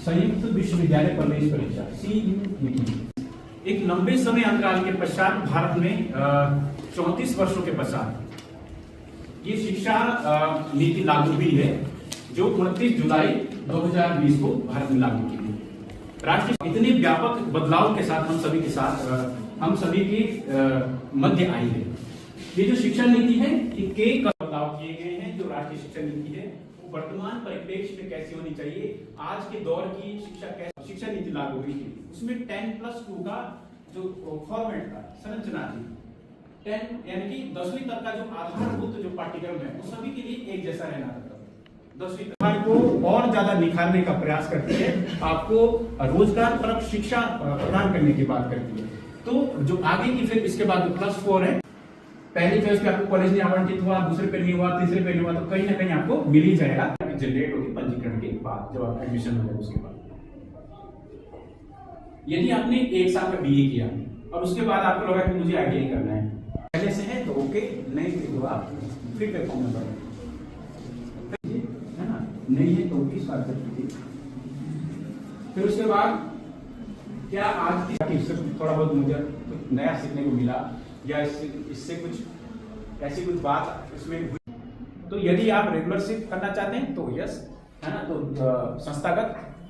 संयुक्त विश्वविद्यालय प्रवेश परीक्षा CUET एक लंबे समय अंतराल के पश्चात भारत में 34 वर्षों के पश्चात ये शिक्षा नीति लागू हुई है, जो 29 जुलाई 2020 को भारत में लागू की गई। राष्ट्रीय इतने व्यापक बदलाव के साथ हम सभी के मध्य आई है। ये जो शिक्षा नीति है, ये कई बदलाव किए गए हैं। जो राष्ट्रीय शिक्षा नीति है वो वर्तमान परिप्रेक्ष्य में कैसी होनी चाहिए, आज के दौर की शिक्षा नीति लागू हुई थी, उसमें 10+2 का जो फॉर्मेट था, संरचना थी, 10 यानी कि 10वीं तक का जो आधारभूत जो पाठ्यक्रम है वो सभी के लिए एक जैसा रहना था। 10वीं तक को और ज्यादा निखारने का प्रयास करती है, आपको रोजगार परक शिक्षा प्रदान करने की बात करती है। तो जो आगे की फिर इसके बाद +4 है, पहली फेज पे आपको कॉलेज में आवंटित हुआ, दूसरे पे नहीं हुआ, तीसरे पे नहीं हुआ, तो कहीं ना कहीं आपको मिल ही जाएगा, जनरेट होगी पंजीकरण के बाद, जब आप एडमिशन हो जाए उसके बाद। यदि आपने 1 साल का BA किया और उसके बाद आपको लगा कि मुझे ITI करना है, पहले से है तो ओके, नहीं तो आप फिर पे फॉर्म भरें, है ना, नहीं है तो 20 साल तक। फिर उसके बाद क्या आज इससे थोड़ा बहुत मुझे कुछ नया सीखने को मिला, या इससे कुछ ऐसी कुछ बात इसमें हुई, तो यदि आप रेगुलर से करना चाहते हैं तो यस, है ना, तो संस्थागत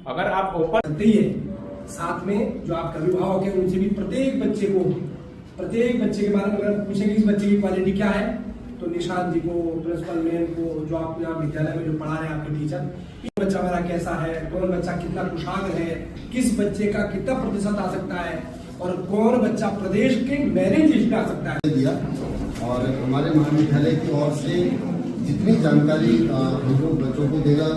अगर आप ओपन ही है, साथ में जो आपका अभिभावक है उनसे भी प्रत्येक बच्चे के बारे में अगर पूछेंगे इस बच्चे की क्वालिटी क्या है, तो निशांत जी को, प्रिंसिपल मैम को, जो आप यहाँ विद्यालय में जो पढ़ा रहे हैं आपके टीचर, कि बच्चा मेरा कैसा है, कौन बच्चा कितना कुशाग्र है, किस बच्चे का कितना प्रतिशत आ सकता है, और कौन बच्चा प्रदेश के मेरिट लिस्ट में आ सकता है दिया। और हमारे महाविद्यालय की ओर से जितनी जानकारी हम लोग बच्चों को देना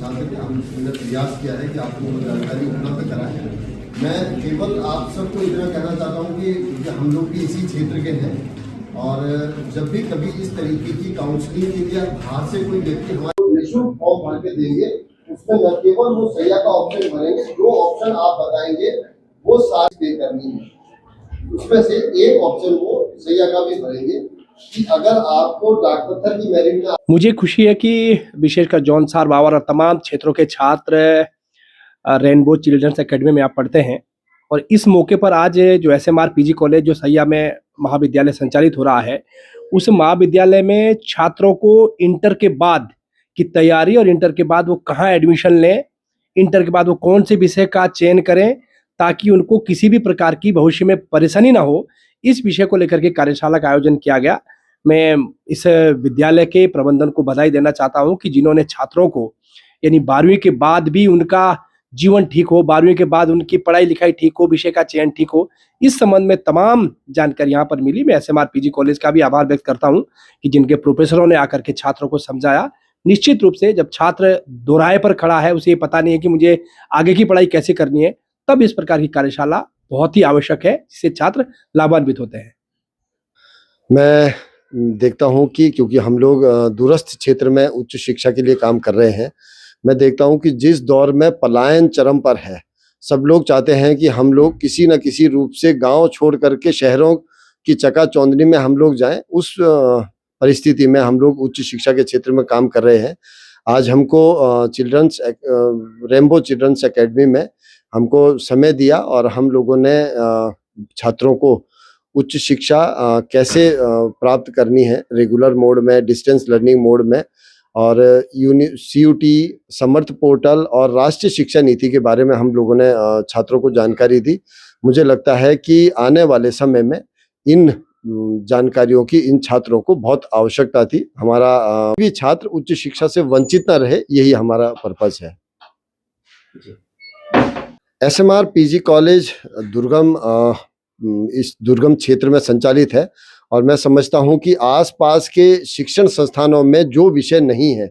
चाहते थे, हमने प्रयास किया है कि आपको वो जानकारी उपलब्ध कराएं। मैं केवल आप सबको इतना कहना चाहता हूँ कि हम लोग भी इसी क्षेत्र के हैं, और जब भी कभी इस तरीके की काउंसलिंग के लिए बाहर से कोई व्यक्ति हमारे निःशुल्क फॉर्म भर के देंगे, उसमें न केवल वो सैया का ऑप्शन भरेंगे, जो ऑप्शन आप बताएंगे वो सारी पे करनी है, उसमें से एक ऑप्शन वो सैया का भी भरेंगे कि अगर आपको डाक पत्थर की मेरिट में। मुझे खुशी है कि विशेषकर जॉन सार बावर और तमाम क्षेत्रों के छात्र रेनबो चिल्ड्रंस एकेडमी में आप पढ़ते हैं, और इस मौके पर आज जो SMR PG कॉलेज जो सैया में महाविद्यालय संचालित हो रहा है, उस महाविद्यालय में छात्रों को इंटर के बाद की तैयारी और इंटर के बाद वो कहाँ एडमिशन लें, इंटर के बाद वो कौन से विषय का चयन करें ताकि उनको किसी भी प्रकार की भविष्य में परेशानी ना हो, इस विषय को लेकर के कार्यशाला का आयोजन किया गया। मैं इस विद्यालय के प्रबंधन को बधाई देना चाहता हूं कि जिन्होंने छात्रों को, यानी 12वीं के बाद भी उनका जीवन ठीक हो, 12वीं के बाद उनकी पढ़ाई लिखाई ठीक हो, विषय का चयन ठीक हो, इस संबंध में तमाम जानकारी यहाँ पर मिली। मैं SMR PG कॉलेज का भी आभार व्यक्त करता हूँ कि जिनके प्रोफेसरों ने आकर के छात्रों को समझाया। निश्चित रूप से जब छात्र दोराहे पर खड़ा है, उसे ये पता नहीं है कि मुझे आगे की पढ़ाई कैसे करनी है, तब इस प्रकार की कार्यशाला बहुत ही आवश्यक है, जिससे छात्र लाभान्वित होते हैं। मैं देखता हूं कि क्योंकि हम लोग दूरस्थ क्षेत्र में उच्च शिक्षा के लिए काम कर रहे हैं, मैं देखता हूं कि जिस दौर में पलायन चरम पर है, सब लोग चाहते हैं कि हम लोग किसी न किसी रूप से गांव छोड़ करके शहरों की चकाचौंधी में हम लोग जाएं। उस परिस्थिति में हम लोग उच्च शिक्षा के क्षेत्र में काम कर रहे हैं। आज हमको रेनबो चिल्ड्रंस एकेडमी में हमको समय दिया, और हम लोगों ने छात्रों को उच्च शिक्षा कैसे प्राप्त करनी है, रेगुलर मोड में, डिस्टेंस लर्निंग मोड में, और CUT समर्थ पोर्टल और राष्ट्रीय शिक्षा नीति के बारे में हम लोगों ने छात्रों को जानकारी दी। मुझे लगता है कि आने वाले समय में इन जानकारियों की इन छात्रों को बहुत आवश्यकता थी। हमारा भी छात्र उच्च शिक्षा से वंचित न रहे, यही हमारा पर्पस है। SMR PG कॉलेज इस दुर्गम क्षेत्र में संचालित है, और मैं समझता हूं कि आसपास के शिक्षण संस्थानों में जो विषय नहीं है,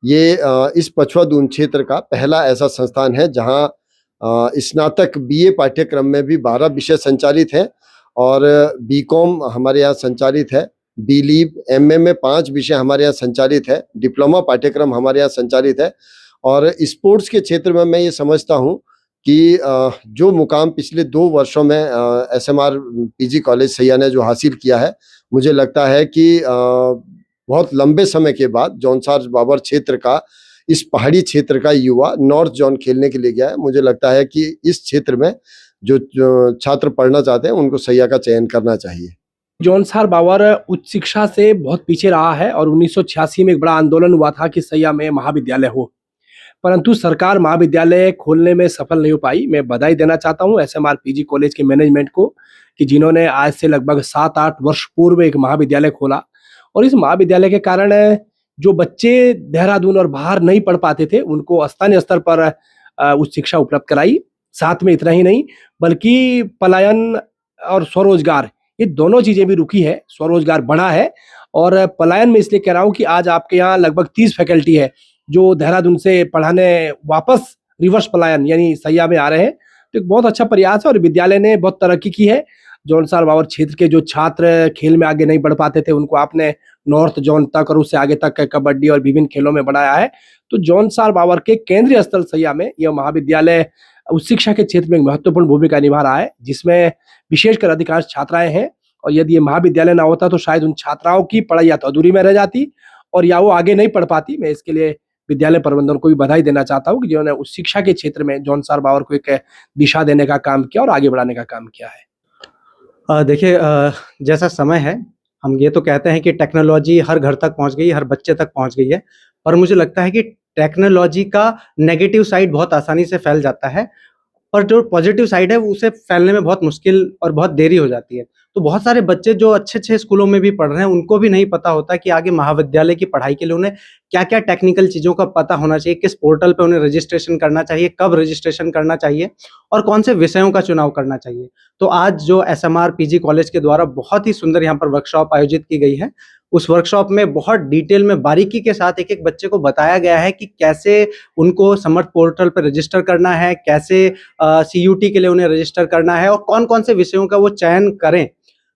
ये इस पछुआ दून क्षेत्र का पहला ऐसा संस्थान है जहां स्नातक BA पाठ्यक्रम में भी 12 विषय संचालित हैं, और BCom हमारे यहाँ संचालित है, BLeave MA में 5 विषय हमारे यहाँ संचालित है, डिप्लोमा पाठ्यक्रम हमारे यहाँ संचालित है। और स्पोर्ट्स के क्षेत्र में मैं ये समझता हूँ कि जो मुकाम पिछले 2 वर्षों में SMR PG कॉलेज सैया ने जो हासिल किया है, मुझे लगता है कि बहुत लंबे समय के बाद जॉन सार बाबर क्षेत्र का इस पहाड़ी क्षेत्र का युवा नॉर्थ जोन खेलने के लिए गया है। मुझे लगता है कि इस क्षेत्र में जो छात्र पढ़ना चाहते हैं उनको सैया का चयन करना चाहिए। जौनसार बावर उच्च शिक्षा से बहुत पीछे रहा है और 1986 में एक बड़ा आंदोलन हुआ था कि सैया में महाविद्यालय हो, परंतु सरकार महाविद्यालय खोलने में सफल नहीं हो पाई। मैं बधाई देना चाहता हूं एसएमआर पीजी कॉलेज के मैनेजमेंट को कि जिन्होंने आज से लगभग 7-8 वर्ष पूर्व एक महाविद्यालय खोला और इस महाविद्यालय के कारण जो बच्चे देहरादून और बाहर नहीं पढ़ पाते थे उनको स्थानीय स्तर पर उच्च शिक्षा उपलब्ध कराई। साथ में इतना ही नहीं बल्कि पलायन और स्वरोजगार ये दोनों चीजें भी रुकी है, स्वरोजगार बढ़ा है। और पलायन में इसलिए कह रहा हूँ कि आज आपके यहाँ लगभग 30 फैकल्टी है जो देहरादून से पढ़ाने वापस रिवर्स पलायन यानी सैया में आ रहे हैं, तो एक बहुत अच्छा प्रयास है और विद्यालय ने बहुत तरक्की की है। जौनसार बावर क्षेत्र के जो छात्र खेल में आगे नहीं बढ़ पाते थे उनको आपने नॉर्थ जोन तक और उससे आगे तक कबड्डी और विभिन्न खेलों में बढ़ाया है। तो जौनसार बावर के केंद्रीय स्थल सैया में यह महाविद्यालय उच्च शिक्षा के क्षेत्र में एक महत्वपूर्ण भूमिका निभा रहा है, जिसमें विशेषकर अधिकांश छात्राएं हैं। और यदि ये महाविद्यालय ना होता तो शायद उन छात्राओं की पढ़ाई या तो अधूरी में रह जाती और या वो आगे नहीं पढ़ पाती। मैं इसके लिए विद्यालय प्रबंधन को भी बधाई देना चाहता हूँ कि जिन्होंने उच्च शिक्षा के क्षेत्र में जौनसार बावर को एक दिशा देने का काम किया और आगे बढ़ाने का काम किया है। देखिए, जैसा समय है हम ये तो कहते हैं कि टेक्नोलॉजी हर घर तक पहुंच गई, हर बच्चे तक पहुंच गई है, पर मुझे लगता है कि टेक्नोलॉजी का नेगेटिव साइड बहुत आसानी से फैल जाता है और जो पॉजिटिव साइड है उसे फैलने में बहुत मुश्किल और बहुत देरी हो जाती है। तो बहुत सारे बच्चे जो अच्छे स्कूलों में भी पढ़ रहे हैं उनको भी नहीं पता होता कि आगे महाविद्यालय की पढ़ाई के लिए उन्हें क्या-क्या टेक्निकल चीज़ों का पता होना चाहिए, किस पोर्टल पे उन्हें रजिस्ट्रेशन करना चाहिए, कब रजिस्ट्रेशन करना चाहिए और कौन से विषयों का चुनाव करना चाहिए। तो आज जो एसएमआर पीजी कॉलेज के द्वारा बहुत ही सुंदर यहाँ पर वर्कशॉप आयोजित की गई है, उस वर्कशॉप में बहुत डिटेल में बारीकी के साथ एक-एक बच्चे को बताया गया है कि कैसे उनको समर्थ पोर्टल पे रजिस्टर करना है, कैसे सीयूटी के लिए उन्हें रजिस्टर करना है और कौन-कौन से विषयों का वो चयन करें।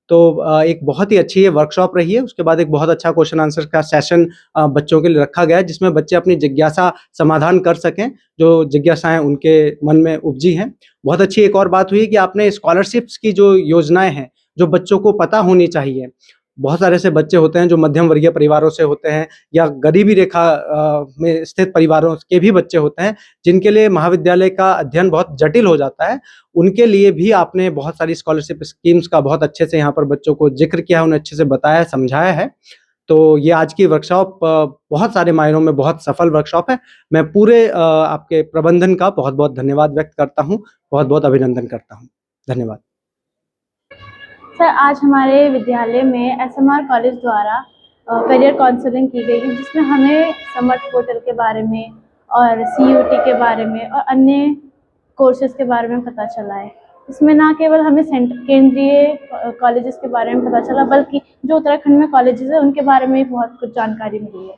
तो एक बहुत ही अच्छी ये वर्कशॉप रही है। उसके बाद एक बहुत अच्छा क्वेश्चन आंसर का सेशन बच्चों के लिए रखा गया है, जिसमें बच्चे अपनी जिज्ञासा समाधान कर सकें, जो जिज्ञासाएँ उनके मन में उपजी हैं। बहुत अच्छी एक और बात हुई कि आपने स्कॉलरशिप्स की जो योजनाएँ हैं, जो बच्चों को पता होनी चाहिए। बहुत सारे ऐसे बच्चे होते हैं जो मध्यम वर्गीय परिवारों से होते हैं या गरीबी रेखा में स्थित परिवारों के भी बच्चे होते हैं, जिनके लिए महाविद्यालय का अध्ययन बहुत जटिल हो जाता है। उनके लिए भी आपने बहुत सारी स्कॉलरशिप स्कीम्स का बहुत अच्छे से यहाँ पर बच्चों को ज़िक्र किया है, उन्हें अच्छे से बताया है, समझाया है। तो ये आज की वर्कशॉप बहुत सारे मायनों में बहुत सफल वर्कशॉप है। मैं पूरे आपके प्रबंधन का बहुत-बहुत धन्यवाद व्यक्त करता हूँ, बहुत-बहुत अभिनंदन करता हूँ। धन्यवाद। सर, आज हमारे विद्यालय में एसएमआर कॉलेज द्वारा करियर काउंसलिंग की गई, जिसमें हमें समर्थ पोर्टल के बारे में और सीयूटी के बारे में और अन्य कोर्सेज के बारे में पता चला है। इसमें ना केवल हमें केंद्रीय कॉलेजेस के बारे में पता चला, बल्कि जो उत्तराखंड में कॉलेजेस हैं उनके बारे में भी बहुत कुछ जानकारी मिली है।